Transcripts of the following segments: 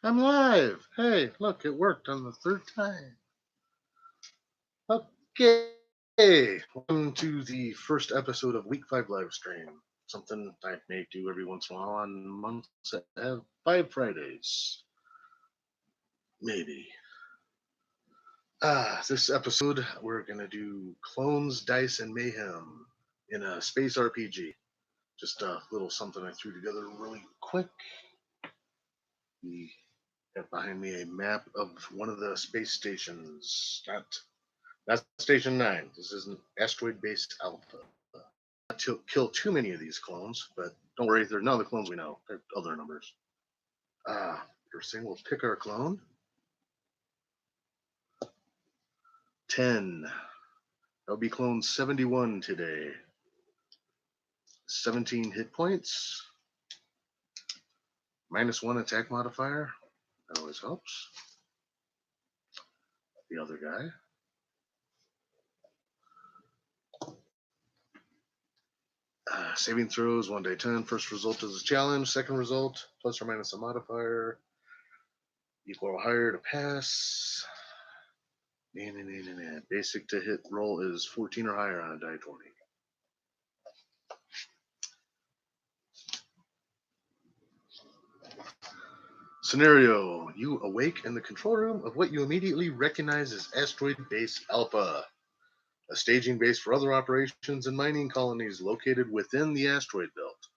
I'm live. Hey, look, it worked on the third time. Okay. Welcome to the first episode of Week 5 Livestream. Something I may do every once in a while on months that have 5 Fridays. Maybe. This episode, we're going to do Clones, Dice, and Mayhem in a space RPG. Just a little something I threw together really quick. We have behind me a map of one of the space stations. That's Station 9. This is an Asteroid Base Alpha. Not to kill too many of these clones, but don't worry, they're none of the clones we know. They're other numbers. First thing, we'll pick our clone. 10. That'll be clone 71 today. 17 hit points. -1 attack modifier. That always helps. The other guy. Saving throws 1d10. First result is a challenge. Second result, plus or minus a modifier. Equal or higher to pass. Basic to hit roll is 14 or higher on a die 20. Scenario: you awake in the control room of what you immediately recognize as Asteroid Base Alpha, a staging base for other operations and mining colonies located within the asteroid belt.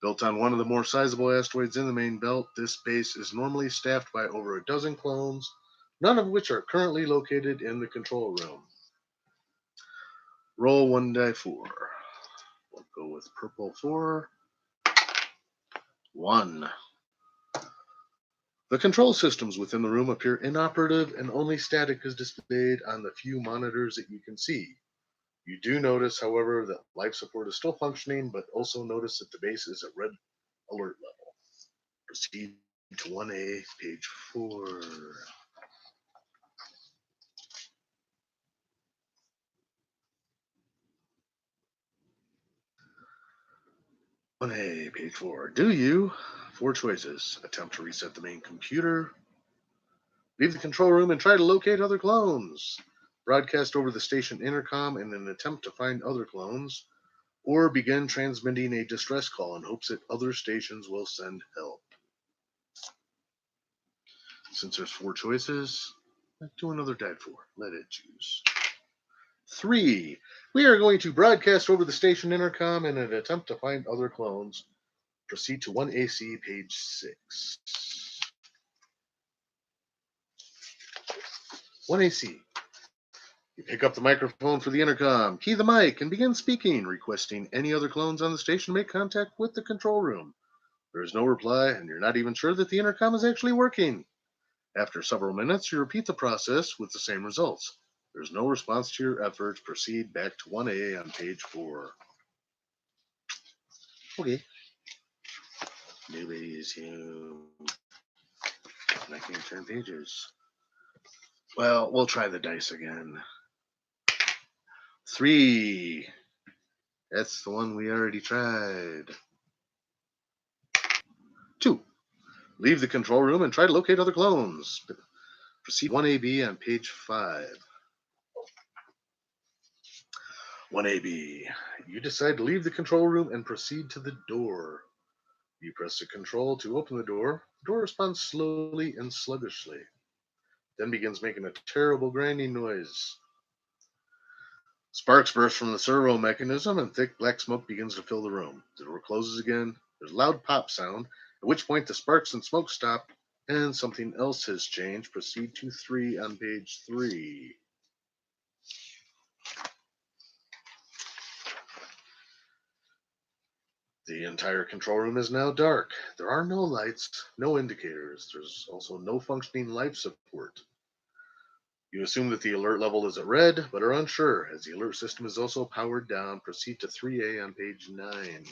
Built on one of the more sizable asteroids in the main belt, this base is normally staffed by over a dozen clones, none of which are currently located in the control room. Roll 1d4. We'll go with purple 4. 1. The control systems within the room appear inoperative and only static is displayed on the few monitors that you can see. You do notice, however, that life support is still functioning, but also notice that the base is at red alert level. Proceed to 1A, page 4. Page 4. Do you? 4 choices. Attempt to reset the main computer. Leave the control room and try to locate other clones. Broadcast over the station intercom in an attempt to find other clones. Or begin transmitting a distress call in hopes that other stations will send help. Since there's 4 choices, let's do another die 4. Let it choose. 3. We are going to broadcast over the station intercom in an attempt to find other clones. Proceed to 1AC, page 6. 1AC. You pick up the microphone for the intercom, key the mic, and begin speaking, requesting any other clones on the station to make contact with the control room. There is no reply, and you're not even sure that the intercom is actually working. After several minutes, you repeat the process with the same results. There's no response to your efforts. Proceed back to 1A on page 4. Okay. Nobody's here. I can't turn pages. Well, we'll try the dice again. 3. That's the one we already tried. 2. Leave the control room and try to locate other clones. Proceed 1AB on page 5. 1AB. You decide to leave the control room and proceed to the door. You press the control to open the door. The door responds slowly and sluggishly, then begins making a terrible grinding noise. Sparks burst from the servo mechanism and thick black smoke begins to fill the room. The door closes again. There's a loud pop sound, at which point the sparks and smoke stop, and something else has changed. Proceed to 3 on page 3. The entire control room is now dark. There are no lights, no indicators. There's also no functioning life support. You assume that the alert level is at red, but are unsure, as the alert system is also powered down. Proceed to 3A on page 9.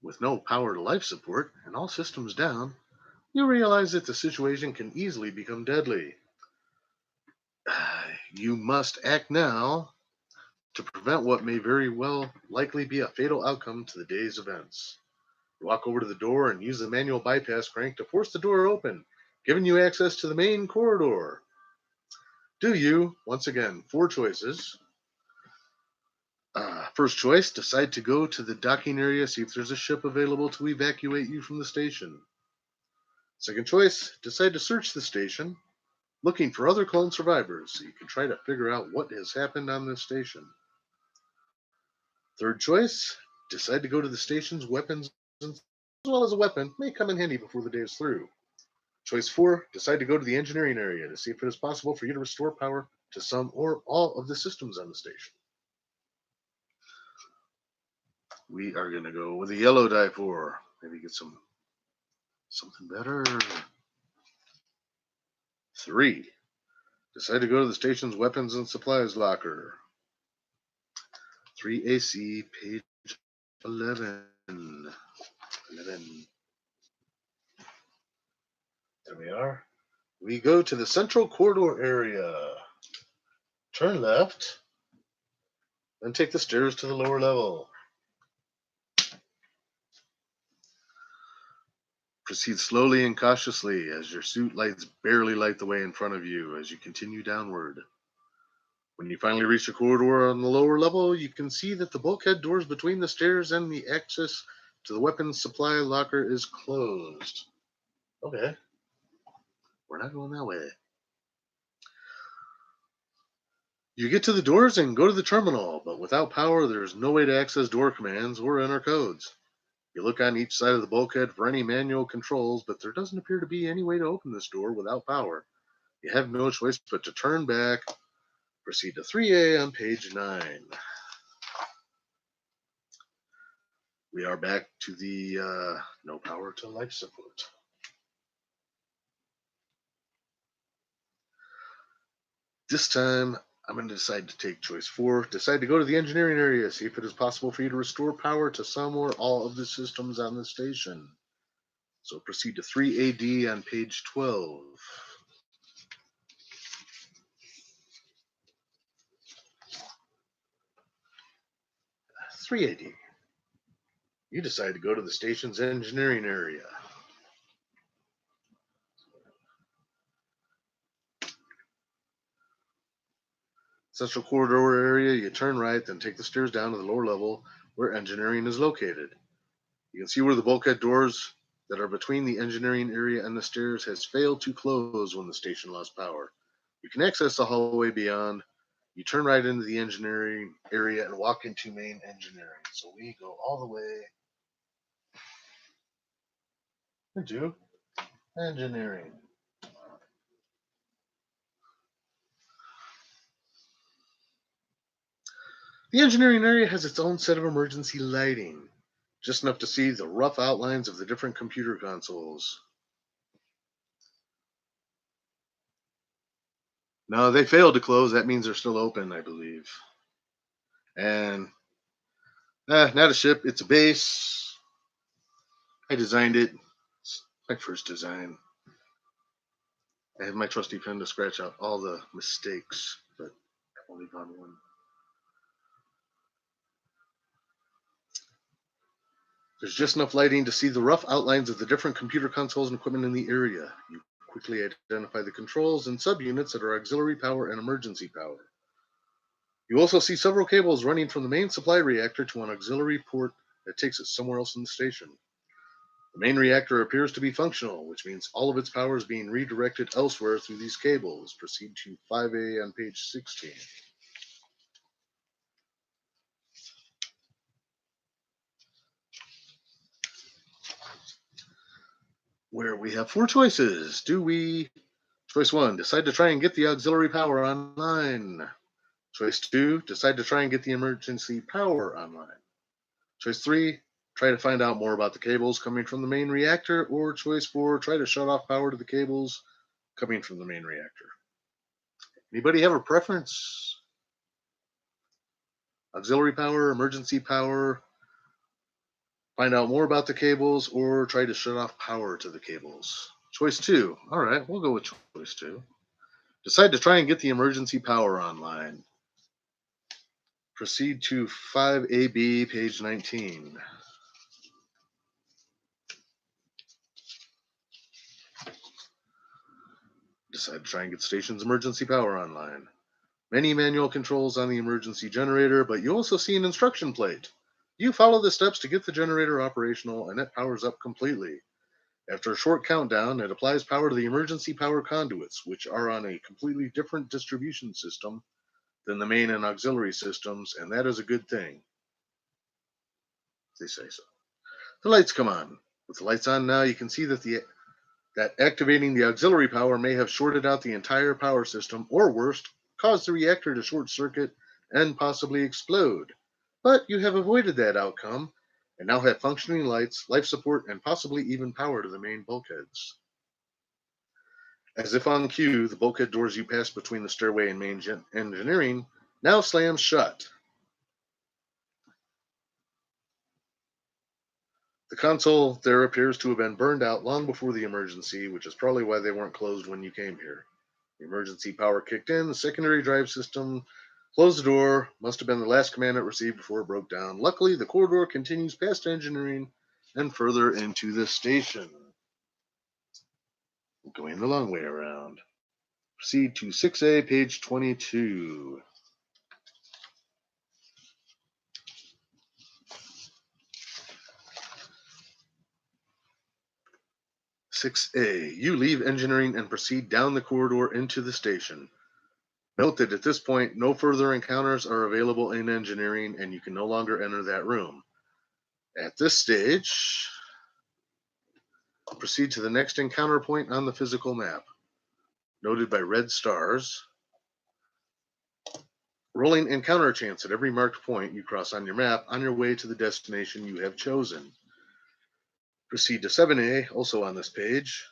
With no power to life support and all systems down, you realize that the situation can easily become deadly. You must act now to prevent what may very well likely be a fatal outcome to the day's events. You walk over to the door and use the manual bypass crank to force the door open, giving you access to the main corridor. Do you, once again, 4 choices. First choice, decide to go to the docking area, see if there's a ship available to evacuate you from the station. Second choice, decide to search the station, looking for other clone survivors so you can try to figure out what has happened on this station. Third choice, decide to go to the station's weapons, as well as a weapon may come in handy before the day is through. Choice 4, decide to go to the engineering area to see if it is possible for you to restore power to some or all of the systems on the station. We are going to go with a yellow die 4. Maybe get something better. 3, decide to go to the station's weapons and supplies locker. 3 AC, page 11. 11. There we are. We go to the central corridor area. Turn left, then take the stairs to the lower level. Proceed slowly and cautiously as your suit lights barely light the way in front of you as you continue downward. When you finally reach the corridor on the lower level, you can see that the bulkhead doors between the stairs and the access to the weapons supply locker is closed. Okay. We're not going that way. You get to the doors and go to the terminal, but without power, there's no way to access door commands or enter codes. You look on each side of the bulkhead for any manual controls, but there doesn't appear to be any way to open this door without power. You have no choice but to turn back. Proceed to 3A on page 9. We are back to the no power to life support. This time, I'm going to decide to take choice 4. Decide to go to the engineering area, see if it is possible for you to restore power to some or all of the systems on the station. So proceed to 3AD on page 12. 3AD. You decide to go to the station's engineering area. Central corridor area, you turn right, then take the stairs down to the lower level where engineering is located. You can see where the bulkhead doors that are between the engineering area and the stairs has failed to close when the station lost power. You can access the hallway beyond. You turn right into the engineering area and walk into main engineering. So we go all the way into engineering. The engineering area has its own set of emergency lighting, just enough to see the rough outlines of the different computer consoles. No, they failed to close. That means they're still open, I believe. And not a ship, it's a base. I designed it. It's my first design. I have my trusty pen to scratch out all the mistakes, but I only found one. There's just enough lighting to see the rough outlines of the different computer consoles and equipment in the area. You quickly identify the controls and subunits that are auxiliary power and emergency power. You also see several cables running from the main supply reactor to an auxiliary port that takes it somewhere else in the station. The main reactor appears to be functional, which means all of its power is being redirected elsewhere through these cables. Proceed to 5A on page 16. Where we have 4 choices. Choice 1, decide to try and get the auxiliary power online. Choice 2, decide to try and get the emergency power online. Choice 3, try to find out more about the cables coming from the main reactor. Or choice 4, try to shut off power to the cables coming from the main reactor. Anybody have a preference? Auxiliary power, emergency power, find out more about the cables, or try to shut off power to the cables. Choice 2. All right, we'll go with choice 2. Decide to try and get the emergency power online. Proceed to 5AB, page 19. Decide to try and get the station's emergency power online. Many manual controls on the emergency generator, but you also see an instruction plate. You follow the steps to get the generator operational, and it powers up completely. After a short countdown, it applies power to the emergency power conduits, which are on a completely different distribution system than the main and auxiliary systems, and that is a good thing. They say so. The lights come on. With the lights on now, you can see that activating the auxiliary power may have shorted out the entire power system, or worse, caused the reactor to short circuit and possibly explode. But you have avoided that outcome, and now have functioning lights, life support, and possibly even power to the main bulkheads. As if on cue, the bulkhead doors you passed between the stairway and main engineering now slam shut. The console there appears to have been burned out long before the emergency, which is probably why they weren't closed when you came here. The emergency power kicked in, the secondary drive system closed the door, must have been the last command it received before it broke down. Luckily, the corridor continues past engineering and further into the station. Going the long way around. Proceed to 6A, page 22. "6A. You leave engineering and proceed down the corridor into the station. Note that at this point, no further encounters are available in engineering, and you can no longer enter that room. At this stage, proceed to the next encounter point on the physical map, noted by red stars. Rolling encounter chance at every marked point you cross on your map on your way to the destination you have chosen. Proceed to 7A, also on this page.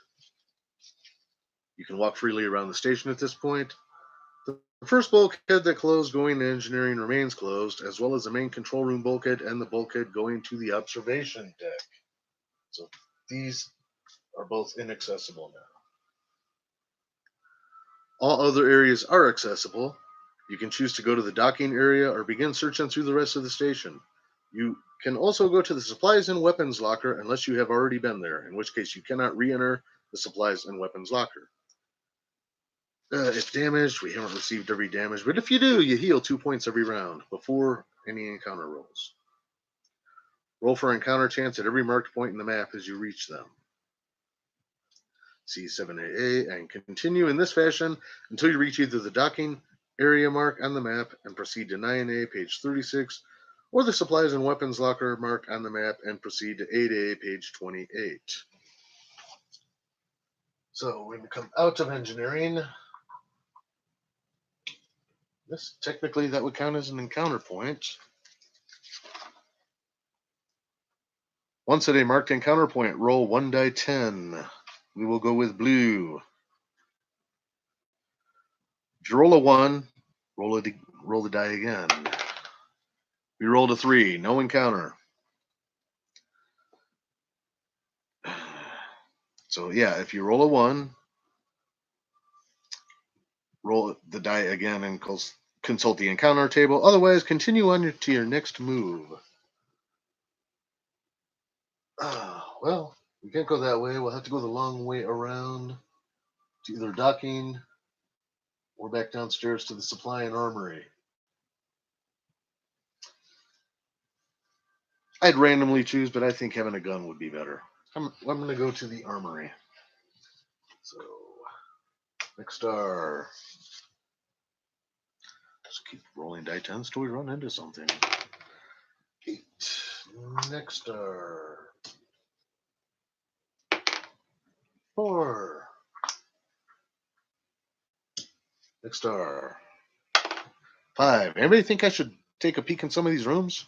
You can walk freely around the station at this point. The first bulkhead that closed going to engineering remains closed, as well as the main control room bulkhead and the bulkhead going to the observation deck. So these are both inaccessible now. All other areas are accessible. You can choose to go to the docking area or begin searching through the rest of the station. You can also go to the supplies and weapons locker unless you have already been there, in which case you cannot re-enter the supplies and weapons locker. If damaged, we haven't received every damage, but if you do, you heal 2 points every round before any encounter rolls. Roll for encounter chance at every marked point in the map as you reach them. See 7AA and continue in this fashion until you reach either the docking area mark on the map and proceed to 9A, page 36, or the supplies and weapons locker mark on the map and proceed to 8A, page 28. So when you come out of engineering, this technically that would count as an encounter point. Once at a marked encounter point, roll 1 die 10. We will go with blue. If you roll a 1, roll the die again. We rolled a 3, no encounter. So yeah, if you roll a 1, roll the die again and consult the encounter table. Otherwise, continue on to your next move. Well, we can't go that way. We'll have to go the long way around to either docking or back downstairs to the supply and armory. I'd randomly choose, but I think having a gun would be better. I'm going to go to the armory. So, next star. Just keep rolling die 10s till we run into something. 8. Next star. 4. Next star. 5. Anybody think I should take a peek in some of these rooms?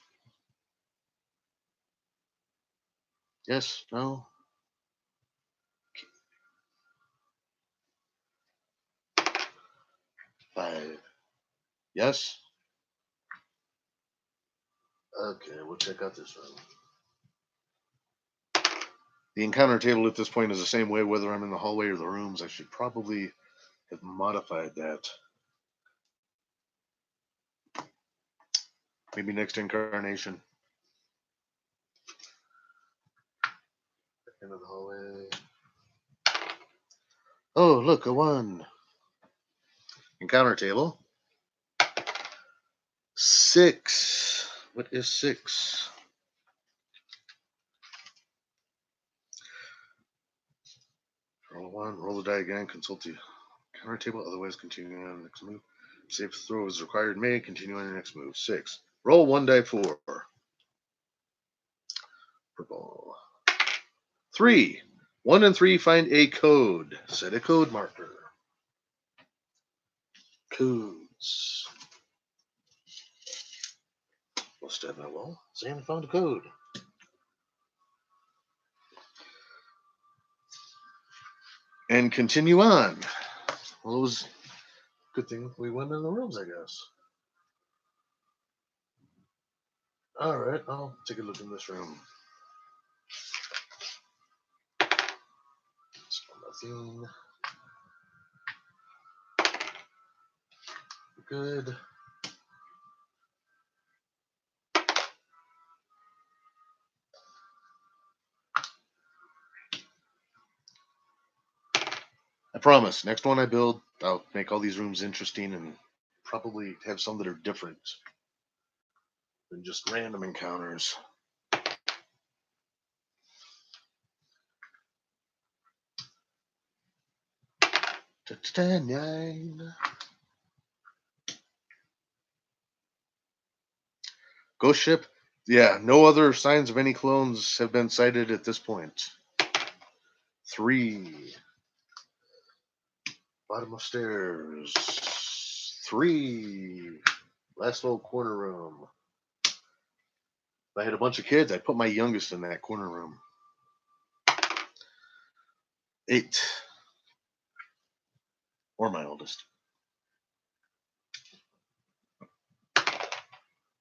Yes? No? 5. Yes? Okay, we'll check out this room. The encounter table at this point is the same way whether I'm in the hallway or the rooms. I should probably have modified that. Maybe next incarnation. End of the hallway. Oh, look, a 1. Encounter table. 6. What is 6? Roll 1. Roll the die again. Consult the counter table. Otherwise, continue on the next move. Save throw is required. May continue on the next move. 6. Roll 1 die 4. Purple. 3. 1 and 3 find a code. Set a code marker. Codes. We'll stab that wall. Sam found a code. And continue on. Well, it was a good thing we went in the rooms, I guess. All right, I'll take a look in this room. Nothing. Good. I promise, next one I build, I'll make all these rooms interesting and probably have some that are different than just random encounters. Nine. Ghost ship. Yeah, no other signs of any clones have been sighted at this point. 3. Bottom of stairs. 3. Last little corner room. If I had a bunch of kids, I'd put my youngest in that corner room. 8. Or my oldest.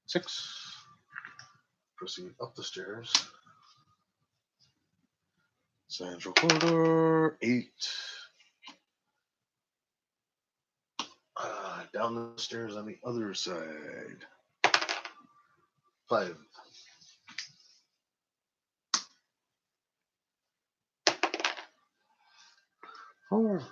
6. Proceed up the stairs. Central corridor. 8. Down the stairs on the other side. 5. 4.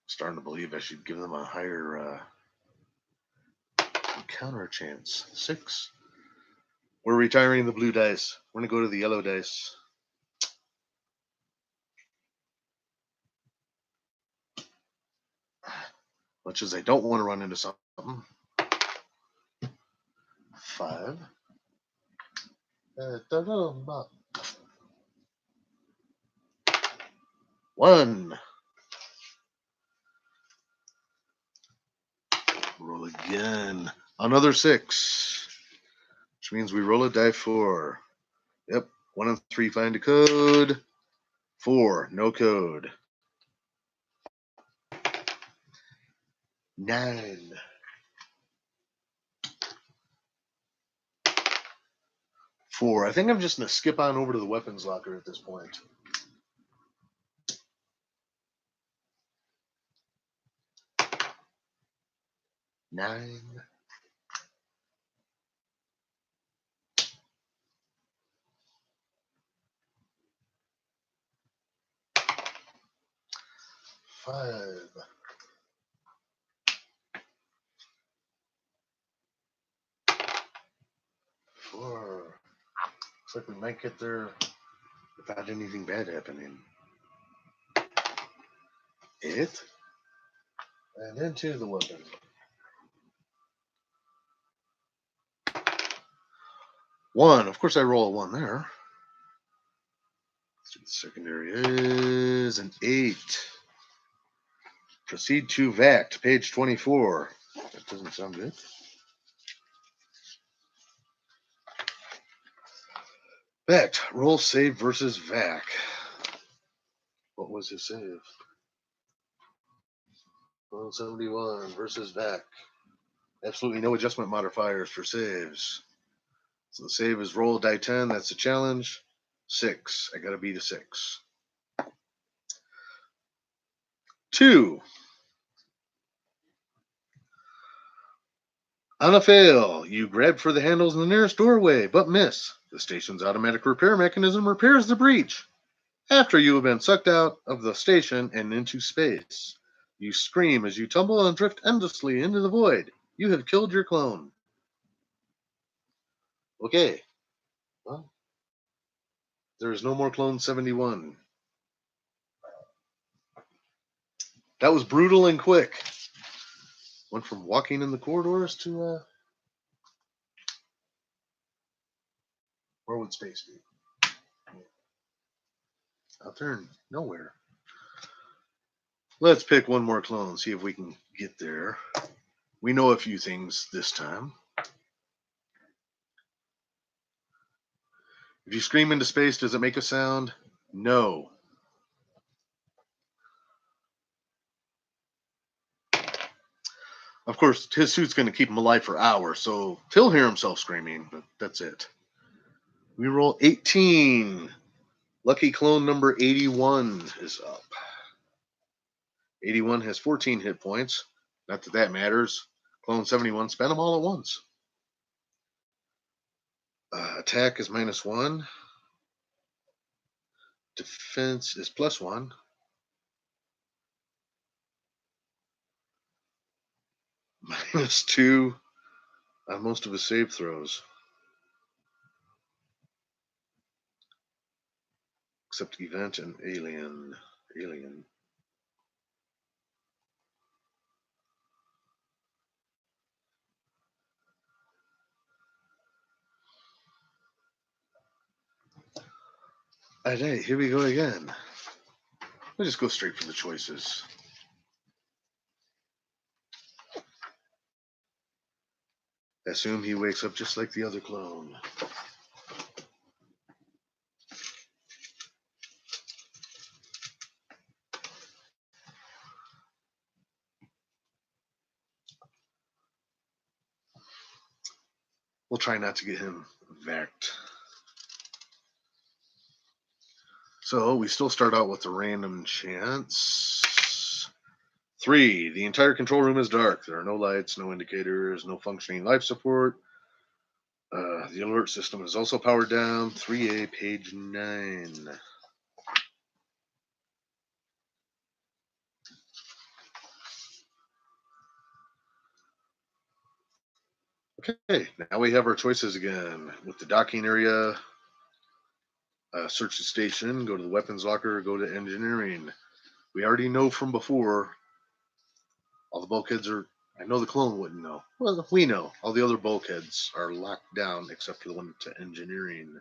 Starting to believe I should give them a higher encounter chance. 6. We're retiring the blue dice. We're going to go to the yellow dice. Much as I don't want to run into something. 5. 1. Roll again. Another 6. Which means we roll a die 4. Yep. 1 and 3 find a code. 4. No code. 9. 4. I think I'm just going to skip on over to the weapons locker at this point. 9. 5. 4. Looks like we might get there without anything bad happening. 8. And into the weapon. 1. Of course I roll a 1 there. The secondary is an 8. Proceed to VAC, page 24. That doesn't sound good. VAC, roll save versus VAC. What was his save? Roll 71 versus VAC. Absolutely no adjustment modifiers for saves. So the save is roll die 10. That's a challenge. 6. I got to beat a 6. 2. On a fail, you grab for the handles in the nearest doorway, but miss. The station's automatic repair mechanism repairs the breach. After you have been sucked out of the station and into space, you scream as you tumble and drift endlessly into the void. You have killed your clone. Okay, well, there is no more Clone 71. That was brutal and quick. Went from walking in the corridors to where would space be? Out there in nowhere. Let's pick one more clone, see if we can get there. We know a few things this time. If you scream into space, does it make a sound? No. Of course, his suit's going to keep him alive for hours, so he'll hear himself screaming, but that's it. We roll 18. Lucky clone number 81 is up. 81 has 14 hit points. Not that that matters. Clone 71 spent them all at once. Attack is -1. Defense is +1. -2 on most of his save throws. Except event and alien. Alien. Alright, here we go again. We'll just go straight for the choices. Assume he wakes up just like the other clone. We'll try not to get him vacked. So we still start out with a random chance. 3. The entire control room is dark. There are no lights, no indicators, no functioning life support. The alert system is also powered down. 3A, page 9. Okay, now we have our choices again. With the docking area, search the station, go to the weapons locker, go to engineering. We already know from before, all the bulkheads are, I know the clone wouldn't know. Well, we know. All the other bulkheads are locked down except for the one to engineering.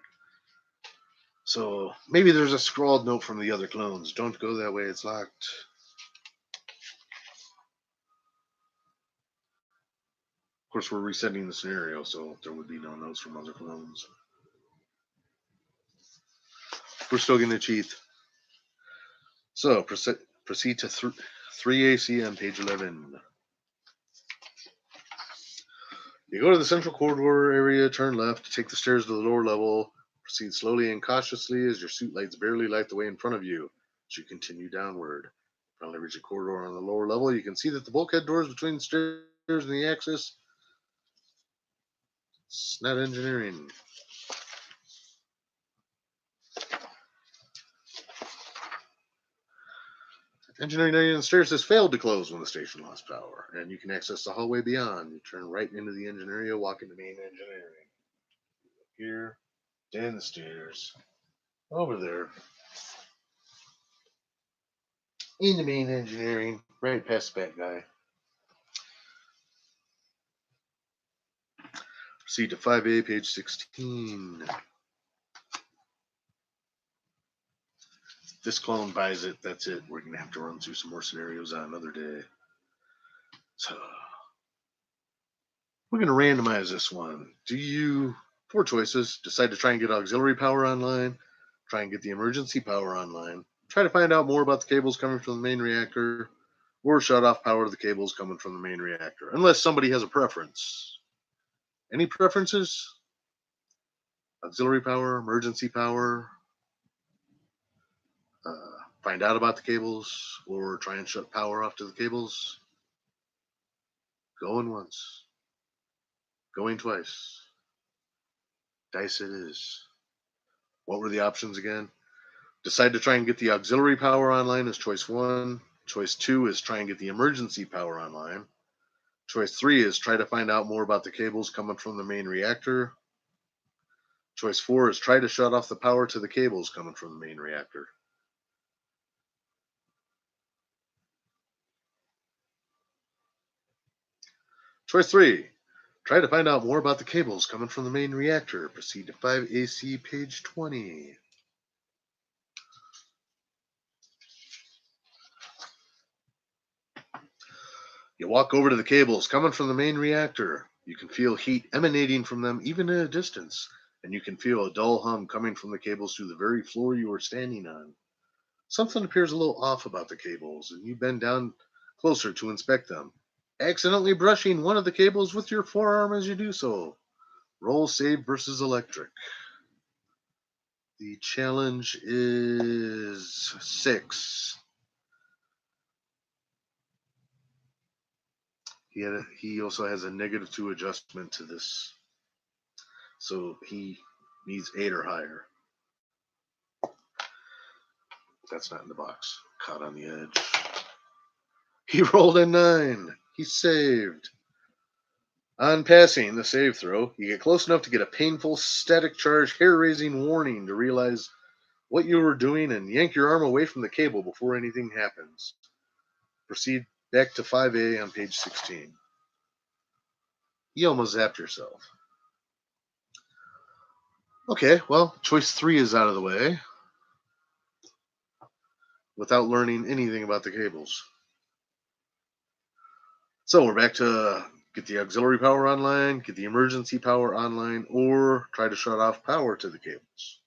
So maybe there's a scrawled note from the other clones. Don't go that way, it's locked. Of course, we're resetting the scenario, so there would be no notes from other clones. We're still going to cheat. So proceed to 3AC on page 11. You go to the central corridor area, turn left, take the stairs to the lower level, proceed slowly and cautiously as your suit lights barely light the way in front of you as you continue downward. Finally reach a corridor on the lower level. You can see that the bulkhead doors between the stairs and the axis. It's not engineering. Engineering area and stairs has failed to close when the station lost power, and you can access the hallway beyond. You turn right into the engine area, walk into main engineering. Here, down the stairs, over there, into main engineering, right past the back guy. Proceed to 5A, page 16. If this clone buys it, that's it. We're going to have to run through some more scenarios on another day. So, we're going to randomize this one. Do you, 4 choices, decide to try and get auxiliary power online, try and get the emergency power online, try to find out more about the cables coming from the main reactor, or shut off power to the cables coming from the main reactor, unless somebody has a preference. Any preferences? Auxiliary power, emergency power, find out about the cables, or try and shut power off to the cables. Going once. Going twice. Dice it is. What were the options again? Decide to try and get the auxiliary power online is choice 1. Choice 2 is try and get the emergency power online. Choice 3 is try to find out more about the cables coming from the main reactor. Choice 4 is try to shut off the power to the cables coming from the main reactor. Choice 3, try to find out more about the cables coming from the main reactor. Proceed to 5AC, page 20. You walk over to the cables coming from the main reactor. You can feel heat emanating from them even at a distance, and you can feel a dull hum coming from the cables through the very floor you are standing on. Something appears a little off about the cables, and you bend down closer to inspect them, accidentally brushing one of the cables with your forearm as you do so. Roll save versus electric. The challenge is 6. He also has a -2 adjustment to this, so he needs 8 or higher. That's not in the box. Caught on the edge. He rolled a 9. He saved. On passing the save throw, you get close enough to get a painful static charge, hair-raising warning to realize what you were doing and yank your arm away from the cable before anything happens. Proceed back to 5A on page 16. You almost zapped yourself. Okay, well, choice 3 is out of the way without learning anything about the cables. So we're back to get the auxiliary power online, get the emergency power online, or try to shut off power to the cables.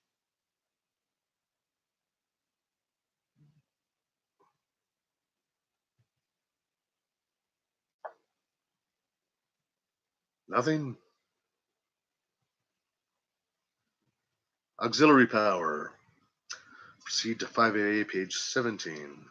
Nothing. Auxiliary power. Proceed to 5A, page 17.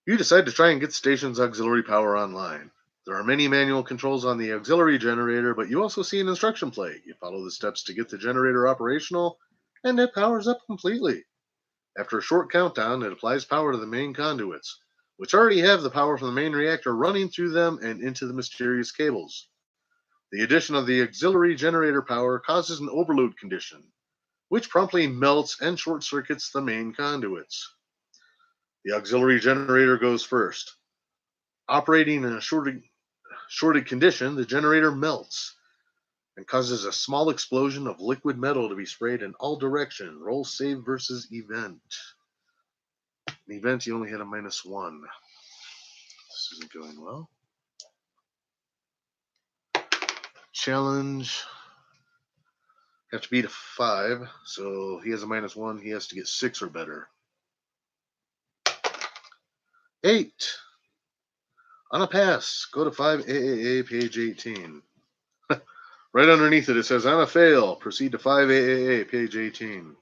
You decide to try and get the station's auxiliary power online. There are many manual controls on the auxiliary generator, but you also see an instruction plate. You follow the steps to get the generator operational, and it powers up completely. After a short countdown, it applies power to the main conduits, which already have the power from the main reactor running through them and into the mysterious cables. The addition of the auxiliary generator power causes an overload condition, which promptly melts and short circuits the main conduits. The auxiliary generator goes first. Operating in a shorted condition, the generator melts and causes a small explosion of liquid metal to be sprayed in all directions. Roll save versus event. In event, you only had a -1. This isn't going well. Challenge. Have to beat a 5, so he has a -1. He has to get 6 or better. 8. On a pass, go to 5AAA, page 18. Right underneath it, it says, on a fail, proceed to 5AAA, page 18.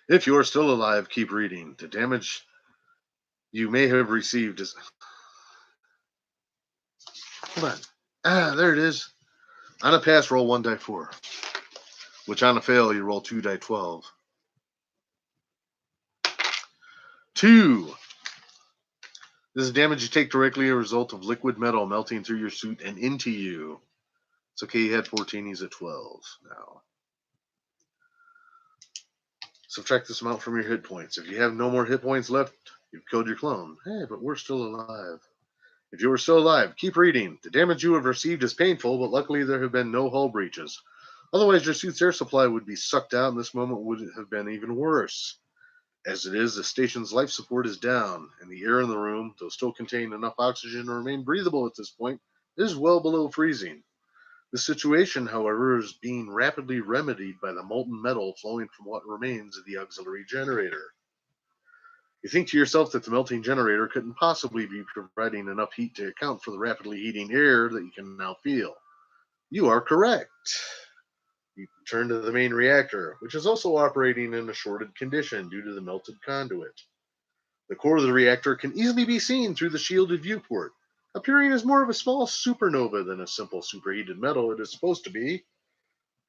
If you are still alive, keep reading. The damage you may have received is... Hold on. There it is. On a pass, roll 1 die 4. Which on a fail, you roll 2 die 12. 2. This is damage you take directly as a result of liquid metal melting through your suit and into you. It's okay, he had 14, he's at 12 now. Subtract this amount from your hit points. If you have no more hit points left, you've killed your clone. Hey, but we're still alive. If you are still alive, keep reading. The damage you have received is painful, but luckily there have been no hull breaches. Otherwise, your suit's air supply would be sucked out, and this moment would have been even worse. As it is, the station's life support is down, and the air in the room, though still containing enough oxygen to remain breathable at this point, is well below freezing. The situation, however, is being rapidly remedied by the molten metal flowing from what remains of the auxiliary generator. You think to yourself that the melting generator couldn't possibly be providing enough heat to account for the rapidly heating air that you can now feel. You are correct. You turn to the main reactor, which is also operating in a shorted condition due to the melted conduit. The core of the reactor can easily be seen through the shielded viewport, appearing as more of a small supernova than a simple superheated metal it is supposed to be.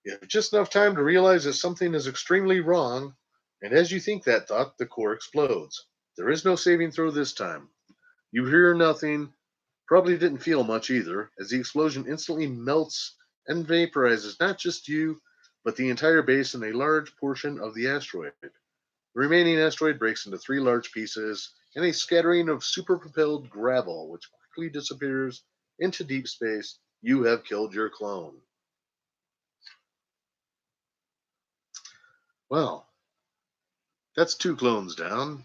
You have just enough time to realize that something is extremely wrong, and as you think that thought, the core explodes. There is no saving throw this time. You hear nothing, probably didn't feel much either, as the explosion instantly melts and vaporizes not just you, but the entire base and a large portion of the asteroid. The remaining asteroid breaks into three large pieces and a scattering of super-propelled gravel, which quickly disappears into deep space. You have killed your clone. Well, that's two clones down.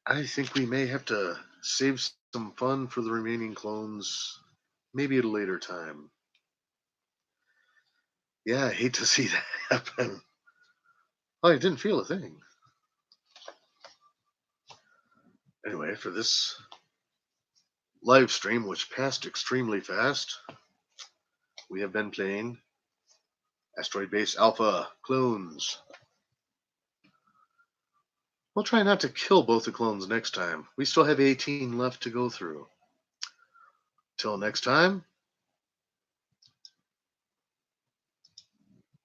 I think we may have to save some fun for the remaining clones, maybe at a later time. Yeah, I hate to see that happen. Oh, I didn't feel a thing. Anyway, for this live stream, which passed extremely fast, we have been playing Asteroid Base Alpha clones. We'll try not to kill both the clones next time. We still have 18 left to go through. Till next time,